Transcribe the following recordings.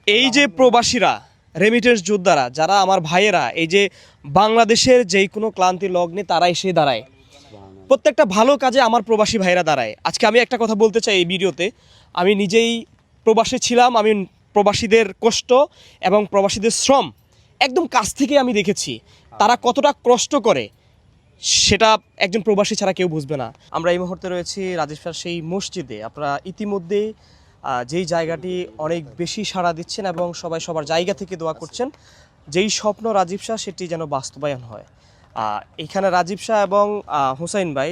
এই যে প্রবাসীরা, রেমিটেন্স যোদ্ধারা, যারা আমার ভাইয়েরা, এই যে বাংলাদেশের যেই কোনো ক্লান্তি লগ্নে তারা এসে দাঁড়ায়, প্রত্যেকটা ভালো কাজে আমার প্রবাসী ভাইয়েরা দাঁড়ায়। আজকে আমি একটা কথা বলতে চাই এই ভিডিওতে, আমি নিজেই প্রবাসে ছিলাম, আমি প্রবাসীদের কষ্ট এবং প্রবাসীদের শ্রম একদম কাছ থেকে আমি দেখেছি। তারা কতটা কষ্ট করে সেটা একজন প্রবাসী ছাড়া কেউ বুঝবে না। আমরা এই মুহূর্তে রয়েছি রাজীব শাহ সেই মসজিদে। আপনারা ইতিমধ্যেই যেই জায়গাটি অনেক বেশি সাড়া দিচ্ছেন এবং সবাই সবার জায়গা থেকে দোয়া করছেন, যেই স্বপ্ন রাজীব শাহ সেটি যেন বাস্তবায়ন হয়। এখানে রাজীব শাহ এবং হুসাইন ভাই,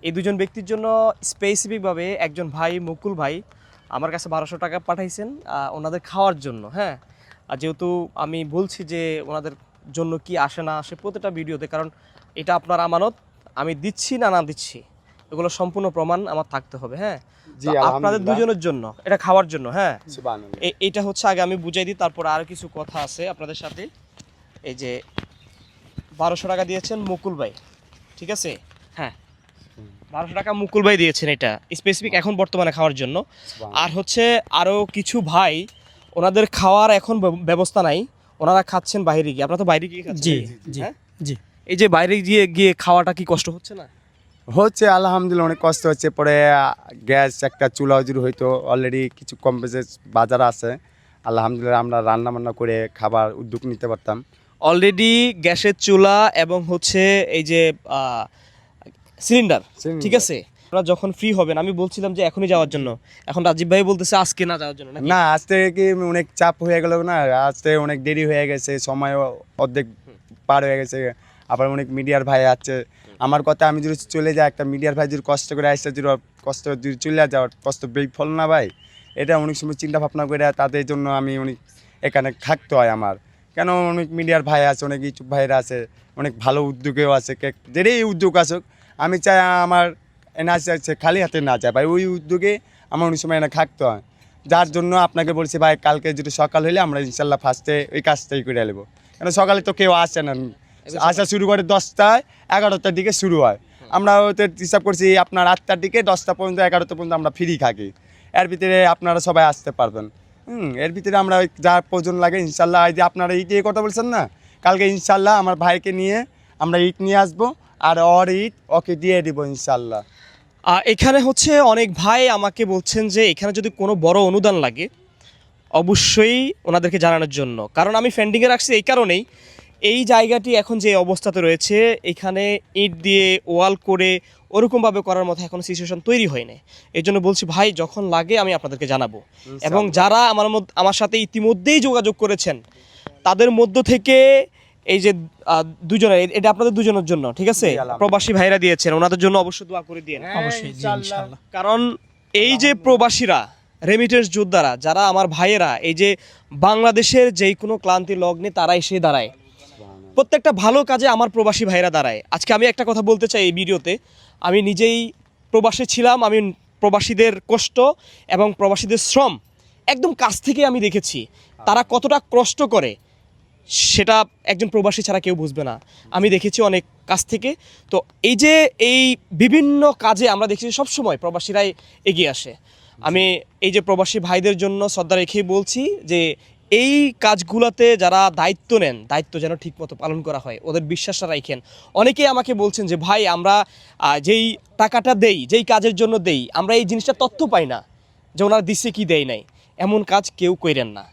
এই দুজন ব্যক্তির জন্য স্পেসিফিকভাবে একজন ভাই মুকুল ভাই আমার কাছে 1200 টাকা পাঠাইছেন ওনাদের খাওয়ার জন্য। হ্যাঁ, যেহেতু আমি বলছি যে ওনাদের জন্য কি আসে না আসে প্রতিটা ভিডিওতে, কারণ এটা আপনার আমানত, আমি দিচ্ছি না না দিচ্ছি এগুলো সম্পূর্ণ প্রমাণ আমার থাকতে হবে। হ্যাঁ, আপনাদের দুজনের জন্য এটা খাওয়ার জন্য। হ্যাঁ, এটা হচ্ছে আগে আমি বুঝাই দিই, তারপর আরও কিছু কথা আছে আপনাদের সাথে। এই যে 1200 টাকা দিয়েছেন মুকুল ভাই, ঠিক আছে? হ্যাঁ, 1200 টাকা মুকুল ভাই দিয়েছেন, এটা স্পেসিফিক এখন বর্তমানে খাওয়ার জন্য। আর হচ্ছে আরও কিছু ভাই, ওনাদের খাওয়ার এখন ব্যবস্থা নাই, ওনারা খাচ্ছেন বাইরে গিয়ে। আপনারা তো বাইরে গিয়ে খাচ্ছেন? জি জি জি। এই যে বাইরে গিয়ে গিয়ে খাওয়াটা কি কষ্ট হচ্ছে না? হচ্ছে, আলহামদুলিল্লাহ অনেক কষ্ট হচ্ছে। পরে গ্যাস একটা চুলা হজুর হয়তো অলরেডি কিছু কম বেশি বাজার আছে, আলহামদুলিল্লাহ আমরা রান্না বান্না করে খাবার উদ্যোগ নিতে পারতাম। অলরেডি গ্যাসের চুলা এবং হচ্ছে এই যে সিলিন্ডার, ঠিক আছে। আপনারা যখন ফ্রি হবেন, আমি বলছিলাম যে এখনই যাওয়ার জন্য, এখন রাজীব ভাই বলতেছে আজকে না যাওয়ার জন্য। না, আজকে কি অনেক চাপ হয়ে গেল না, আজকে অনেক দেরি হয়ে গেছে, সময় অর্ধেক পার হয়ে গেছে। আবার অনেক মিডিয়ার ভাই আছে, আমার কথা আমি যদি চলে যাই, একটা মিডিয়ার ভাই যদি কষ্ট করে আসছে, যদি কষ্ট যদি চলে যাওয়ার কষ্ট বিফল না ভাই, এটা অনেক সময় চিন্তা ভাবনা করে তাদের জন্য আমি অনেক এখানে থাকতে হয় আমার। কেন অনেক মিডিয়ার ভাই আছে, অনেক ইউটিউব ভাইরা আছে, অনেক ভালো উদ্যোগেও আছে, যেটাই উদ্যোগ আসুক আমি চাই আমার এনে আসছে খালি হাতে না যায় ভাই, ওই উদ্যোগে আমার অনেক সময় এনে থাকতে হয়। যার জন্য আপনাকে বলছি ভাই, কালকে যদি সকাল হইলে আমরা ইনশাল্লাহ ফার্স্টে ওই কাজটাই করে নেবো। কেন সকালে তো কেউ আসে না, আসা শুরু করে 10টায়, 11টার দিকে শুরু হয়। আমরা ওতে হিসাব করছি আপনার 8টার দিকে 10টা পর্যন্ত 11টা পর্যন্ত আমরা ফ্রি থাকি। এর ভিতরে আপনারা সবাই আসতে পারবেন। এর ভিতরে আমরা যা প্রয়োজন লাগে ইনশাল্লাহ, এই যে আপনারা ইট নিয়ে কথা বলছেন না, কালকে ইনশাল্লাহ আমার ভাইকে নিয়ে আমরা ইট নিয়ে আসবো, আর ওর ইট ওকে দিয়ে দিব ইনশাল্লাহ। এখানে হচ্ছে অনেক ভাই আমাকে বলছেন যে এখানে যদি কোনো বড় অনুদান লাগে অবশ্যই ওনাদেরকে জানানোর জন্য, কারণ আমি ফেন্ডিংয়ে রাখছি এই কারণেই, এই জায়গাটি এখন যে অবস্থাতে রয়েছে, এখানে ইট দিয়ে ওয়াল করে ওরকমভাবে করার মতো এখন সিচুয়েশন তৈরি হয়নি। এই জন্য বলছি ভাই, যখন লাগে আমি আপনাদেরকে জানাবো। এবং যারা আমার সাথে ইতিমধ্যেই যোগাযোগ করেছেন, তাদের মধ্য থেকে এই যে দুজনের, এটা আপনাদের দুজনের জন্য, ঠিক আছে? প্রবাসী ভাইরা দিয়েছেন, ওনাদের জন্য অবশ্যই দোয়া করে দিয়েন। অবশ্যই ইনশাআল্লাহ। কারণ এই যে প্রবাসীরা, রেমিটেন্স যোদ্ধারা, যারা আমার ভাইয়েরা, এই যে বাংলাদেশের যেই কোনো ক্লান্তি লগ্নে তারা এসে দাঁড়ায়, প্রত্যেকটা ভালো কাজে আমার প্রবাসী ভাইরা দাঁড়ায়। আজকে আমি একটা কথা বলতে চাই এই ভিডিওতে, আমি নিজেই প্রবাসে ছিলাম, আমি প্রবাসীদের কষ্ট এবং প্রবাসীদের শ্রম একদম কাছ থেকে আমি দেখেছি। তারা কতটা কষ্ট করে সেটা একজন প্রবাসী ছাড়া কেউ বুঝবে না, আমি দেখেছি অনেক কাছ থেকে। তো এই যে এই বিভিন্ন কাজে আমরা দেখছি সবসময় প্রবাসীরাই এগিয়ে আসে। আমি এই যে প্রবাসী ভাইদের জন্য শ্রদ্ধা রেখেই বলছি যে এই কাজগুলোতে যারা দায়িত্ব নেন, দায়িত্ব যেন ঠিকমতো পালন করা হয়, ওদের বিশ্বাসটা রাখেন। অনেকেই আমাকে বলছেন যে ভাই, আমরা যেই টাকাটা দেই, যেই কাজের জন্য দেই, আমরা এই জিনিসটা তথ্য পাই না যে ওনারা দিচ্ছে কি দেয় নাই। এমন কাজ কেউ করেন না।